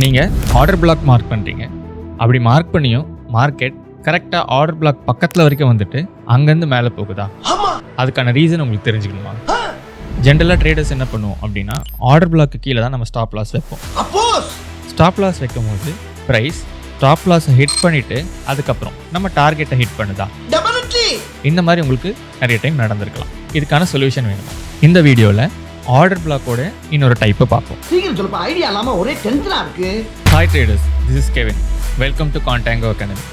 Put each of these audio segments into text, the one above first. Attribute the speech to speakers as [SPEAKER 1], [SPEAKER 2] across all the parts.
[SPEAKER 1] நீங்கள் order black mark பண்ணுறீங்க. அப்படி மார்க் பண்ணியும் மார்க்கெட் கரெக்டாக ஆர்டர் பிளாக் பக்கத்தில் வரைக்கும் வந்துட்டு அங்கேருந்து மேலே போகுதா? அதுக்கான ரீசன் உங்களுக்கு தெரிஞ்சுக்கணுமா? ஜென்ரலாக ட்ரேடர்ஸ் என்ன பண்ணுவோம் அப்படின்னா, ஆர்டர் பிளாக்கு கீழே தான் நம்ம ஸ்டாப் லாஸ் வைப்போம். ஸ்டாப் லாஸ் வைக்கும் போது ப்ரைஸ் ஸ்டாப் லாஸை ஹிட் பண்ணிவிட்டு அதுக்கப்புறம் நம்ம டார்கெட்டை ஹிட் பண்ணுதா? இந்த மாதிரி உங்களுக்கு நிறைய டைம் நடந்திருக்கலாம். இதுக்கான சொல்யூஷன் வேணுமா? இந்த வீடியோவில் ஆர்டர் பிளாக்கோட இன்னொரு டைப்பை பார்ப்போம். Hi traders, this is Kevin. Welcome to Contango academy.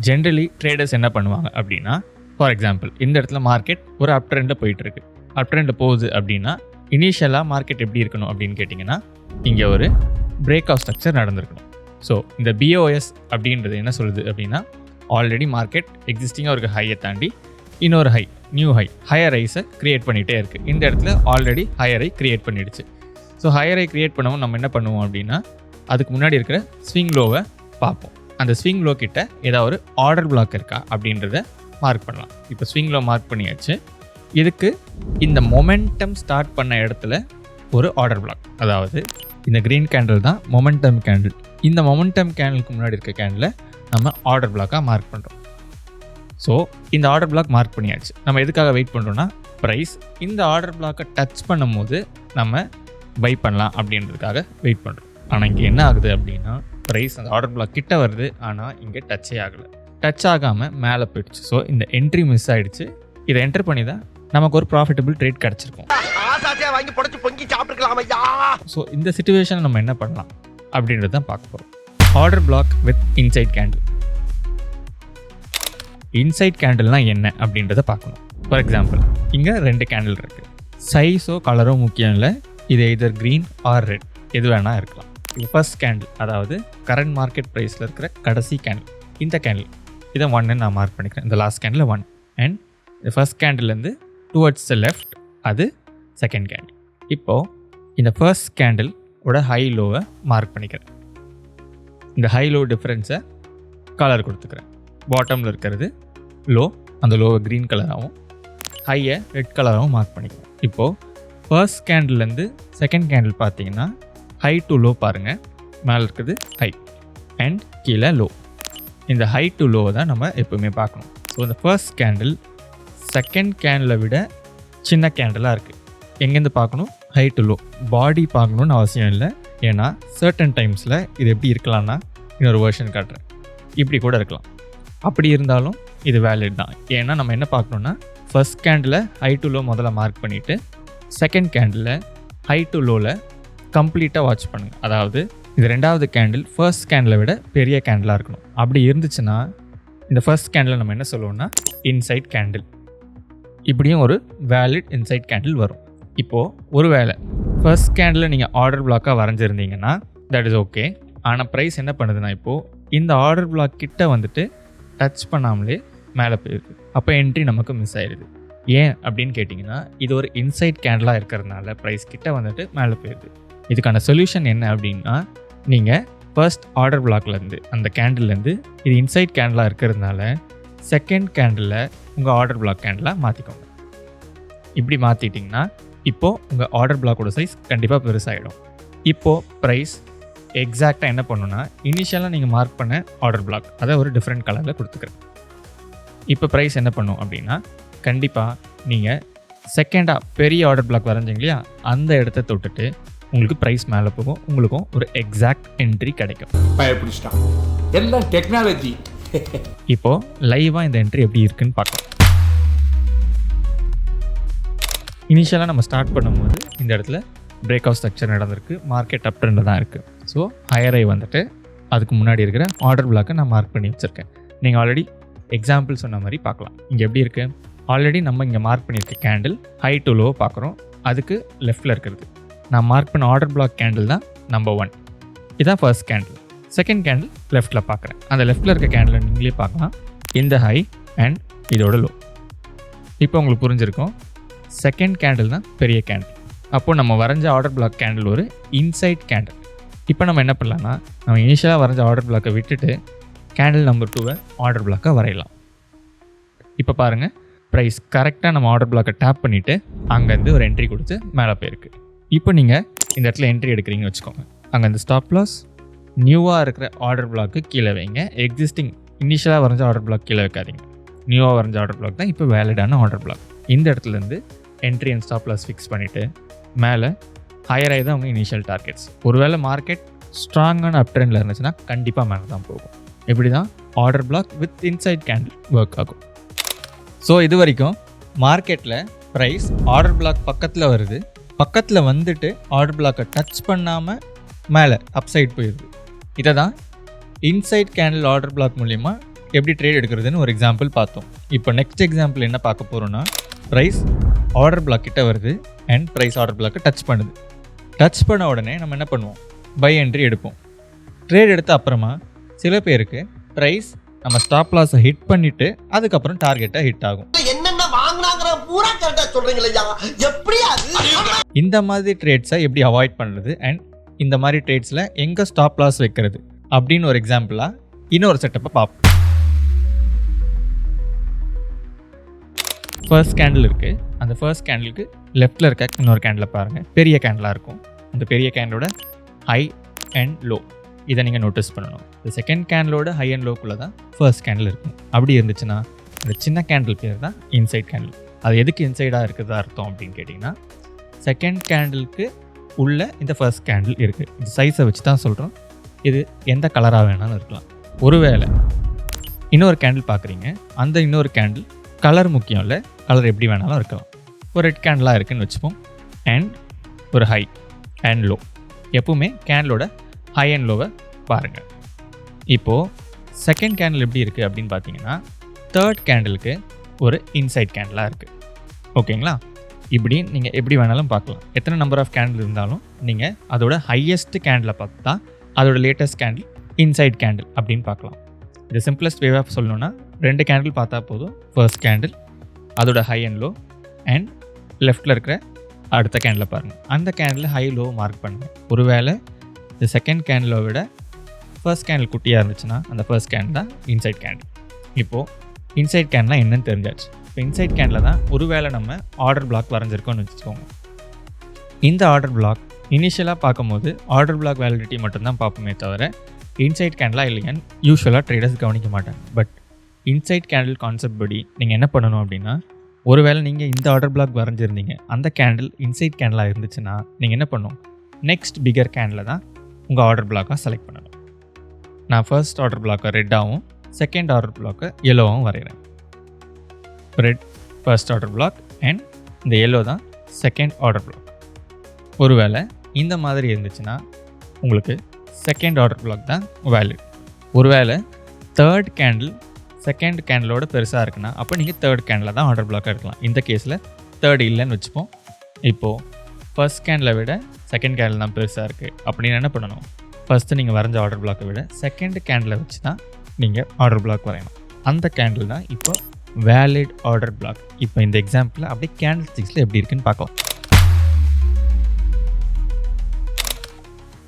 [SPEAKER 1] Generally traders என்ன பண்ணுவாங்க அப்படின்னா, ஃபார் எக்ஸாம்பிள் இந்த இடத்துல மார்க்கெட் ஒரு அப் ட்ரெண்டில் போயிட்டுருக்கு. அப் ட்ரெண்டில் போகுது அப்படின்னா இனிஷியலாக மார்க்கெட் எப்படி இருக்கணும் அப்படின்னு கேட்டிங்கன்னா, இங்கே ஒரு பிரேக் ஆஃப் ஸ்ட்ரக்சர் நடந்திருக்கணும். ஸோ இந்த பிஓஎஸ் அப்படின்றது என்ன சொல்லுது அப்படின்னா, ஆல்ரெடி மார்க்கெட் எக்ஸிஸ்டிங்காக ஒரு ஹையை தாண்டி இன்னொரு ஹை, நியூ ஹையர் ஹைஸை க்ரியேட் பண்ணிகிட்டே இருக்குது. இந்த இடத்துல ஆல்ரெடி ஹையர் ஹை க்ரியேட் பண்ணிடுச்சு. ஸோ ஹையர் ஹை க்ரியேட் பண்ணவும் நம்ம என்ன பண்ணுவோம் அப்படின்னா, அதுக்கு முன்னாடி இருக்கிற ஸ்விங் லோவை பார்ப்போம். அந்த ஸ்விங் லோ கிட்ட ஏதாவது ஒரு ஆர்டர் பிளாக் இருக்கா அப்படின்றத மார்க் பண்ணலாம். இப்போ ஸ்விங் லோ மார்க் பண்ணியாச்சு. இதுக்கு இந்த மொமெண்டம் ஸ்டார்ட் பண்ண இடத்துல ஒரு ஆர்டர் பிளாக், அதாவது இந்த க்ரீன் கேண்டில் தான் மொமெண்டம் கேண்டில். இந்த மொமெண்டம் கேண்டிலுக்கு முன்னாடி இருக்க கேண்டில் நம்ம ஆர்டர் பிளாக்காக மார்க் பண்ணுறோம். ஸோ இந்த ஆர்டர் பிளாக் மார்க் பண்ணியாச்சு. நம்ம எதுக்காக வெயிட் பண்ணுறோன்னா, ப்ரைஸ் இந்த ஆர்டர் பிளாக்கை டச் பண்ணும் போது நம்ம பை பண்ணலாம் அப்படின்றதுக்காக வெயிட் பண்ணுறோம். ஆனால் இங்கே என்ன ஆகுது அப்படின்னா, ப்ரைஸ் அந்த ஆர்டர் பிளாக் கிட்ட வருது, ஆனால் இங்கே டச்சே ஆகலை. டச் ஆகாமல் மேலே போயிடுச்சு. ஸோ இந்த என்ட்ரி மிஸ் ஆகிடுச்சு. இதை என்டர் பண்ணி தான் நமக்கு ஒரு ப்ராஃபிட்டபிள் ட்ரேட் கிடச்சிருக்கும். ஸோ இந்த சிச்சுவேஷனை நம்ம என்ன பண்ணலாம் அப்படின்றது தான் பார்க்க போகிறோம். Order block with inside candle. Inside கேண்டில்னால் என்ன அப்படின்றத பார்க்கணும். ஃபார் எக்ஸாம்பிள் இங்கே 2 கேண்டில் இருக்குது. சைஸோ கலரோ முக்கியம் இல்லை. இது எதர் க்ரீன் ஆர் ரெட் எது வேணால் இருக்கலாம். இது ஃபர்ஸ்ட் கேண்டில், அதாவது கரண்ட் மார்க்கெட் ப்ரைஸில் இருக்கிற கடைசி கேண்டில். இந்த கேண்டில் இதை 1ன்னு நான் மார்க் பண்ணிக்கிறேன். இந்த லாஸ்ட் கேண்டில் 1 அண்ட் இந்த ஃபர்ஸ்ட் கேண்டில்லேருந்து டுவர்ட்ஸ் த லெஃப்ட் அது செகண்ட் கேண்டில். இப்போது இந்த ஃபர்ஸ்ட் கேண்டில் ஓட ஹை லோவை மார்க் பண்ணிக்கிறேன். இந்த ஹை லோ டிஃப்ரென்ஸை கலர் கொடுத்துக்கிறேன். பாட்டமில் இருக்கிறது லோ, அந்த லோவை க்ரீன் கலராகவும் ஹையை ரெட் கலராகவும் மார்க் பண்ணிக்கிறேன். இப்போது ஃபர்ஸ்ட் கேண்டில்லேருந்து செகண்ட் கேண்டில் பார்த்தீங்கன்னா ஹை டு லோ பாருங்கள். மேலே இருக்குது ஹை அண்ட் கீழே லோ. இந்த ஹை டு லோவை தான் நம்ம எப்போவுமே பார்க்கணும். ஸோ இந்த ஃபர்ஸ்ட் கேண்டில் செகண்ட் கேண்டிலை விட சின்ன கேண்டிலாக இருக்குது. எங்கேருந்து பார்க்கணும்? High to low. பாடி பார்க்கணுன்னு அவசியம் இல்லை. ஏன்னா சர்டன் டைம்ஸில் இது எப்படி இருக்கலாம்னா, இன்னொரு வேர்ஷன் காட்டுறேன், இப்படி கூட இருக்கலாம். அப்படி இருந்தாலும் இது வேலிட் தான். ஏன்னா நம்ம என்ன பார்க்கணுன்னா, first candle high to low முதல்ல மார்க் பண்ணிவிட்டு செகண்ட் கேண்டில் ஹை டு லோவில் கம்ப்ளீட்டாக வாட்ச் பண்ணுங்கள். அதாவது இது 2வது கேண்டில் ஃபர்ஸ்ட் கேண்டிலை விட பெரிய கேண்டிலாக இருக்கணும். அப்படி இருந்துச்சுன்னா இந்த ஃபர்ஸ்ட் கேண்டில் நம்ம என்ன சொல்லுவோம்னா இன்சைட் கேண்டில். இப்படியும் ஒரு வேலிட் இன்சைட் கேண்டில் வரும். இப்போது ஒரு வேளை ஃபர்ஸ்ட் கேண்டில் நீங்கள் ஆர்டர் பிளாக்காக வரைஞ்சிருந்தீங்கன்னா தட் இஸ் ஓகே. ஆனால் ப்ரைஸ் என்ன பண்ணுதுன்னா, இப்போது இந்த ஆர்டர் பிளாக் கிட்ட வந்துட்டு டச் பண்ணாமலே மேலே போயிடுது. அப்போ என்ட்ரி நமக்கு மிஸ் ஆயிடுது. ஏன் அப்படின்னு கேட்டிங்கன்னா, இது ஒரு இன்சைட் கேண்டிலாக இருக்கிறதுனால ப்ரைஸ் கிட்ட வந்துட்டு மேலே போயிடுது. இதுக்கான சொல்யூஷன் என்ன அப்படின்னா, நீங்கள் ஃபர்ஸ்ட் ஆர்டர் பிளாக்லேருந்து அந்த கேண்டில்லேருந்து இது இன்சைட் கேண்டிலாக இருக்கிறதுனால செகண்ட் கேண்டிலில் உங்கள் ஆர்டர் பிளாக் கேண்டிலாக மாற்றிக்கோங்க. இப்படி மாற்றிட்டிங்கன்னா இப்போது உங்கள் ஆர்டர் பிளாக்கோட சைஸ் கண்டிப்பாக பெருசாகிடும். இப்போது ப்ரைஸ் எக்ஸாக்டாக என்ன பண்ணுன்னா, இனிஷியலாக நீங்கள் மார்க் பண்ண ஆர்டர் பிளாக் அதை ஒரு டிஃப்ரெண்ட் கலரில் கொடுத்துக்கிறேன். இப்போ ப்ரைஸ் என்ன பண்ணும் அப்படின்னா, கண்டிப்பாக நீங்கள் செகண்டாக பெரிய ஆர்டர் பிளாக் வரைஞ்சிங்க இல்லையா, அந்த இடத்த தொட்டுட்டு உங்களுக்கு ப்ரைஸ் மேலே போகும். உங்களுக்கும் ஒரு எக்ஸாக்ட் என்ட்ரி கிடைக்கும்.
[SPEAKER 2] எல்லாம் டெக்னாலஜி.
[SPEAKER 1] இப்போது லைவாக இந்த என்ட்ரி எப்படி இருக்குன்னு பார்க்கலாம். இனிஷியலாக நம்ம ஸ்டார்ட் பண்ணும்போது இந்த இடத்துல பிரேக் ஆஃப் ஸ்ட்ரக்சர் நடந்திருக்கு. மார்க்கெட் அப் ட்ரெண்டில் தான் இருக்குது. ஸோ ஹையர் ஹை வந்துட்டு அதுக்கு முன்னாடி இருக்கிற ஆர்டர் பிளாக்கை நான் மார்க் பண்ணி வச்சுருக்கேன். நீங்கள் ஆல்ரெடி எக்ஸாம்பிள் சொன்ன மாதிரி பார்க்கலாம். இங்கே எப்படி இருக்குது, ஆல்ரெடி நம்ம இங்கே மார்க் பண்ணியிருக்க கேண்டில் ஹை டு லோ பார்க்குறோம். அதுக்கு லெஃப்ட்டில் இருக்கிறது நான் மார்க் பண்ண ஆர்டர் பிளாக் கேண்டில் தான் நம்பர் 1. இதுதான் ஃபர்ஸ்ட் கேண்டில். செகண்ட் கேண்டில் லெஃப்ட்டில் பார்க்குறேன். அந்த லெஃப்ட்டில் இருக்க கேண்டில் நீங்களே பார்க்கலாம். இந்த ஹை அண்ட் இதோட லோ. இப்போ உங்களுக்கு புரிஞ்சிருக்கும், செகண்ட் கேண்டில் தான் பெரிய கேண்டில். அப்போது நம்ம வரைஞ்ச ஆர்டர் பிளாக் கேண்டில் ஒரு இன்சைட் கேண்டில். இப்போ நம்ம என்ன பண்ணலான்னா, நம்ம இனிஷியலாக வரைஞ்ச ஆர்டர் பிளாக்கை விட்டுட்டு கேண்டில் நம்பர் 2 ஆர்டர் பிளாக்காக வரையலாம். இப்போ பாருங்கள், ப்ரைஸ் கரெக்டாக நம்ம ஆர்டர் பிளாக்கை டேப் பண்ணிவிட்டு அங்கேருந்து ஒரு என்ட்ரி கொடுத்து மேலே போயிருக்கு. இப்போ நீங்கள் இந்த இடத்துல என்ட்ரி எடுக்கிறீங்கன்னு வச்சுக்கோங்க. அங்கே அந்த ஸ்டாப் லாஸ் நியூவாக இருக்கிற ஆர்டர் பிளாக்கு கீழே வைங்க. எக்ஸிஸ்டிங் இனிஷியலாக வரைஞ்ச ஆர்டர் பிளாக் கீழே வைக்காதீங்க. நியூவாக வரைஞ்ச ஆர்டர் பிளாக் தான் இப்போ வேலிடான ஆர்டர் பிளாக். இந்த இடத்துலேருந்து entry and stop loss fix பண்ணிவிட்டு மேலே ஹையர் ஆகி தான் அவங்க இனிஷியல் டார்கெட்ஸ். ஒருவேளை மார்க்கெட் ஸ்ட்ராங்கான அப் ட்ரெண்டில் இருந்துச்சுன்னா கண்டிப்பாக மேலே தான் போகும். இப்படி தான் order block with inside candle work ஆகும். ஸோ இது வரைக்கும் மார்க்கெட்டில் ப்ரைஸ் ஆர்டர் பிளாக் பக்கத்தில் வருது, பக்கத்தில் வந்துட்டு ஆர்டர் பிளாக்கை டச் பண்ணாமல் மேலே அப்சைட் போயிடுது. இதை தான் இன்சைட் கேண்டில் ஆர்டர் பிளாக் மூலிமா எப்படி ட்ரேட் எடுக்கிறதுன்னு ஒரு எக்ஸாம்பிள் பார்த்தோம். இப்போ நெக்ஸ்ட் எக்ஸாம்பிள் என்ன பார்க்க போகிறோன்னா, ப்ரைஸ் ஆர்டர் பிளாக் கிட்ட வருது அண்ட் ப்ரைஸ் ஆர்டர் பிளாக்கை டச் பண்ணுது. டச் பண்ண உடனே நம்ம என்ன பண்ணுவோம், பை என்ட்ரி எடுப்போம். ட்ரேட் எடுத்த அப்புறமா சில பேருக்கு ப்ரைஸ் நம்ம ஸ்டாப் லாஸை ஹிட் பண்ணிவிட்டு அதுக்கப்புறம் டார்கெட்டை ஹிட் ஆகும். இந்த மாதிரி ட்ரேட்ஸை எப்படி அவாய்ட் பண்ணுறது அண்ட் இந்த மாதிரி ட்ரேட்ஸில் எங்கே ஸ்டாப் லாஸ் வைக்கிறது அப்படின்னு ஒரு எக்ஸாம்பிளாக இன்னொரு செட்டப்பை பார்ப்போம். ஃபர்ஸ்ட் கேண்டில் இருக்குது. அந்த ஃபர்ஸ்ட் கேண்டிலுக்கு லெஃப்டில் இருக்க இன்னொரு கேண்டில் பாருங்கள், பெரிய கேண்டிலாக இருக்கும். அந்த பெரிய கேண்டலோட ஹை அண்ட் லோ இதை நீங்கள் நோட்டீஸ் பண்ணணும். இந்த செகண்ட் கேண்டிலோட ஹை அண்ட் லோக்குள்ளே தான் ஃபர்ஸ்ட் கேண்டில் இருக்கும். அப்படி இருந்துச்சுன்னா இந்த சின்ன கேண்டில் பேர் தான் இன்சைட் கேண்டில். அது எதுக்கு இன்சைடாக இருக்கிறதா அர்த்தம் அப்படின்னு கேட்டிங்கன்னா, செகண்ட் கேண்டிலுக்கு உள்ள இந்த ஃபர்ஸ்ட் கேண்டில் இருக்குது. இந்த சைஸை வச்சு தான் சொல்கிறோம். இது எந்த கலராக வேணாலும் இருக்கலாம். ஒருவேளை இன்னொரு கேண்டில் பார்க்குறீங்க, அந்த இன்னொரு கேண்டில் கலர் முக்கியம் இல்லை, கலர் எப்படி வேணாலும் இருக்கலாம். ஒரு ரெட் கேண்டிலாக இருக்குதுன்னு வச்சுப்போம். அண்ட் ஒரு ஹை அண்ட் லோ. எப்பவுமே கேண்டிலோட ஹை அண்ட் லோவை பாருங்கள். இப்போது செகண்ட் கேண்டில் எப்படி இருக்குது அப்படின்னு பார்த்தீங்கன்னா, தேர்ட் கேண்டிலுக்கு ஒரு இன்சைட் கேண்டிலாக இருக்குது. ஓகேங்களா? இப்படி நீங்கள் எப்படி வேணாலும் பார்க்கலாம். எத்தனை நம்பர் ஆஃப் கேண்டில் இருந்தாலும் நீங்கள் அதோட ஹையஸ்ட் கேண்டிலை பார்த்தா அதோட லேட்டஸ்ட் கேண்டில் இன்சைட் கேண்டில் அப்படின்னு பார்க்கலாம். இது சிம்பிளஸ்ட் வே ஆஃப் சொல்லணுன்னா, 2 கேண்டில் பார்த்தா போதும். ஃபர்ஸ்ட் கேண்டில், அதோட ஹை அண்ட் லோ, அண்ட் லெஃப்டில் இருக்கிற அடுத்த கேண்டில் பாருங்கள். அந்த கேண்டில் ஹை லோ மார்க் பண்ணுங்கள். ஒருவேளை இந்த செகண்ட் கேண்டிலை விட ஃபர்ஸ்ட் கேண்டில் குட்டியாக இருந்துச்சுன்னா அந்த ஃபர்ஸ்ட் கேண்டில் தான் இன்சைட் கேண்டில். இப்போது இன்சைட் கேண்டில் என்னன்னு தெரிஞ்சாச்சு. இப்போ இன்சைட் கேண்டில் தான் ஒருவேளை நம்ம ஆர்டர் பிளாக் வரைஞ்சிருக்கோம்னு வச்சுக்கோங்க. இந்த ஆர்டர் பிளாக் இனிஷியலாக பார்க்கும்போது ஆர்டர் பிளாக் வேலிடிட்டி மட்டும்தான் பார்ப்போமே தவிர இன்சைட் கேண்டிலாக இல்லையான்னு யூஸ்வலாக ட்ரேடர்ஸ் கவனிக்க மாட்டாங்க. பட் இன்சைட் கேண்டில் கான்செப்ட் படி நீங்கள் என்ன பண்ணணும் அப்படின்னா, ஒருவேளை நீங்கள் இந்த ஆர்டர் பிளாக் வரைஞ்சிருந்தீங்க, அந்த கேண்டில் இன்சைட் கேண்டிலாக இருந்துச்சுன்னா நீங்கள் என்ன பண்ணணும், நெக்ஸ்ட் பிகர் கேண்டில் தான் உங்கள் ஆர்டர் பிளாக்காக செலக்ட் பண்ணணும். நான் ஃபர்ஸ்ட் ஆர்டர் பிளாக்கை ரெட்டாகவும் செகண்ட் ஆர்டர் பிளாக்கை எல்லோவும் வரைகிறேன். Red first order black and இந்த எல்லோ தான் செகண்ட் ஆர்டர் பிளாக். ஒருவேளை இந்த மாதிரி இருந்துச்சுன்னா உங்களுக்கு செகண்ட் ஆர்டர் பிளாக் தான் வேலிட். ஒருவேளை தேர்ட் கேண்டில் செகண்ட் கேண்டிலோட பெருசாக இருக்குன்னா அப்போ நீங்கள் தேர்ட் கேண்டில் தான் ஆர்டர் பிளாக்காக எடுக்கலாம். இந்த கேஸில் தேர்ட் இல்லைன்னு வச்சுப்போம். இப்போது ஃபர்ஸ்ட் கேண்டில் விட செகண்ட் கேண்டில் தான் பெருசாக இருக்குது அப்படின்னு என்ன பண்ணணும், ஃபஸ்ட்டு நீங்கள் வரைஞ்ச ஆர்டர் பிளாக்கை விட செகண்ட் கேண்டில் வச்சு தான் நீங்கள் ஆர்டர் பிளாக் வரையணும். அந்த கேண்டில் தான் இப்போ வேலிட் ஆர்டர் பிளாக். இப்போ இந்த எக்ஸாம்பிளில் அப்படியே கேண்டில் ஸ்டிக்ஸில் எப்படி இருக்குன்னு பார்க்கலாம்.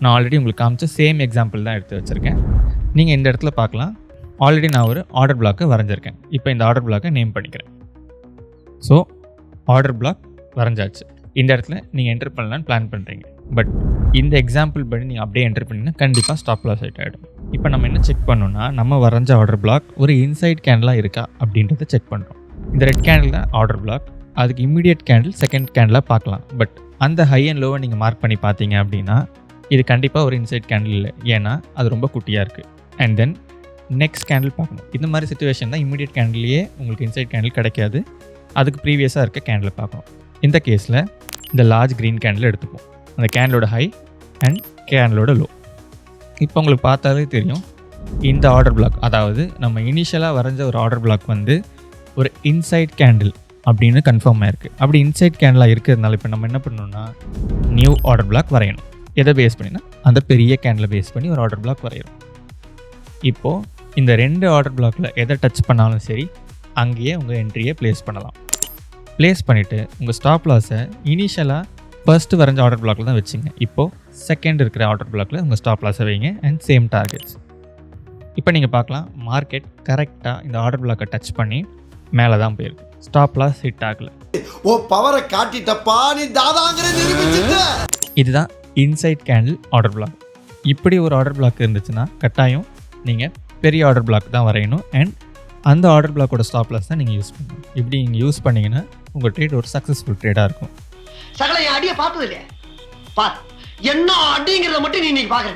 [SPEAKER 1] நான் ஆல்ரெடி உங்களுக்கு காமிச்ச சேம் எக்ஸாம்பிள் தான் எடுத்து வச்சுருக்கேன். நீங்கள் இந்த இடத்துல பார்க்கலாம், ஆல்ரெடி நான் ஒரு ஆர்டர் பிளாக்கை வரைஞ்சிருக்கேன். இப்போ இந்த ஆர்டர் பிளாக்கை நேம் பண்ணிக்கிறேன். ஸோ ஆர்டர் பிளாக் வரைஞ்சாச்சு. இந்த இடத்துல நீங்கள் என்டர் பண்ணலான்னு பிளான் பண்ணுறீங்க. பட் இந்த எக்ஸாம்பிள் படி நீங்கள் அப்படியே என்டர் பண்ணிங்கன்னா கண்டிப்பாக ஸ்டாப் லாஸ் ஹிட் ஆகிடும். இப்போ நம்ம என்ன செக் பண்ணோன்னா, நம்ம வரைஞ்ச ஆர்டர் பிளாக் ஒரு இன்சைட் கேண்டிலாக இருக்கா அப்படின்றத செக் பண்ணுறோம். இந்த ரெட் கேண்டில் தான் ஆர்டர் பிளாக். அதுக்கு இம்மிடியட் கேண்டில் செகண்ட் கேண்டிலாக பார்க்கலாம். பட் அந்த ஹை அண்ட் லோவை நீங்கள் மார்க் பண்ணி பார்த்தீங்க அப்படின்னா இது கண்டிப்பாக ஒரு இன்சைட் கேண்டில் இல்லை, ஏன்னா அது ரொம்ப குட்டியாக இருக்குது. அண்ட் தென் நெக்ஸ்ட் கேண்டில் பார்க்கணும். இந்த மாதிரி சிச்சுவேஷன் தான் இம்மிடியட் கேண்டிலேயே உங்களுக்கு இன்சைட் கேண்டில் கிடைக்காது. அதுக்கு ப்ரீவியஸாக இருக்க கேண்டில் பார்க்கணும். இந்த கேஸில் இந்த லார்ஜ் க்ரீன் கேண்டில் எடுத்துப்போம். அந்த கேண்டிலோட ஹை அண்ட் கேண்டிலோட லோ. இப்போ உங்களுக்கு பார்த்தாலே தெரியும், இந்த ஆர்டர் பிளாக், அதாவது நம்ம இனிஷியலாக வரைஞ்ச ஒரு ஆர்டர் பிளாக் வந்து ஒரு இன்சைட் கேண்டில் அப்படின்னு கன்ஃபார்ம் ஆயிருக்கு. அப்படி இன்சைட் கேண்டிலாக இருக்கிறதுனால இப்போ நம்ம என்ன பண்ணணும்னா நியூ ஆர்டர் பிளாக் வரையணும். எதை பேஸ் பண்ணினா அந்த பெரிய கேண்டில் பேஸ் பண்ணி ஒரு ஆர்டர் பிளாக் வரையணும். இப்போது இந்த 2 ஆர்டர் பிளாக்கில் எதை டச் பண்ணாலும் சரி அங்கேயே உங்கள் என்ட்ரியை ப்ளேஸ் பண்ணலாம். ப்ளேஸ் பண்ணிவிட்டு உங்கள் ஸ்டாப் லாஸை இனிஷியலாக ஃபர்ஸ்ட்டு வரைஞ்ச ஆர்டர் பிளாக்கில் தான் வச்சுங்க. இப்போது செகண்ட் இருக்கிற ஆர்டர் பிளாக்கில் உங்கள் ஸ்டாப் லாஸை வைங்க அண்ட் சேம் டார்கெட்ஸ். இப்போ நீங்கள் பார்க்கலாம், மார்க்கெட் கரெக்டாக இந்த ஆர்டர் பிளாக்கை டச் பண்ணி மேலே தான் போயிருக்கு. ஸ்டாப் லாஸ் ஹிட் ஆகலை.
[SPEAKER 3] ஓ பவரை காட்டிட்டப்பா, நீ தாதாங்கிற நிரூபிச்சிட்ட.
[SPEAKER 1] இதுதான் இன்சைட் கேண்டில் ஆர்டர் பிளாக். இப்படி ஒரு ஆர்டர் பிளாக் இருந்துச்சுன்னா கட்டாயம் நீங்கள் பெரிய ஆர்டர் பிளாக் தான் வரையணும். அண்ட் அந்த ஆர்டர் பிளாக்கோட ஸ்டாப் லாஸ் தான் நீங்கள் யூஸ் பண்ணணும். இப்படி நீங்கள் யூஸ் பண்ணிங்கன்னா உங்கள் ட்ரேட் ஒரு சக்ஸஸ்ஃபுல் ட்ரேடாக இருக்கும்.
[SPEAKER 4] சகல என் அடியை பார்த்தது இல்லையா? பார், என்ன அடிங்கிறத மட்டும் நீ இன்னைக்கு பார்க்குற.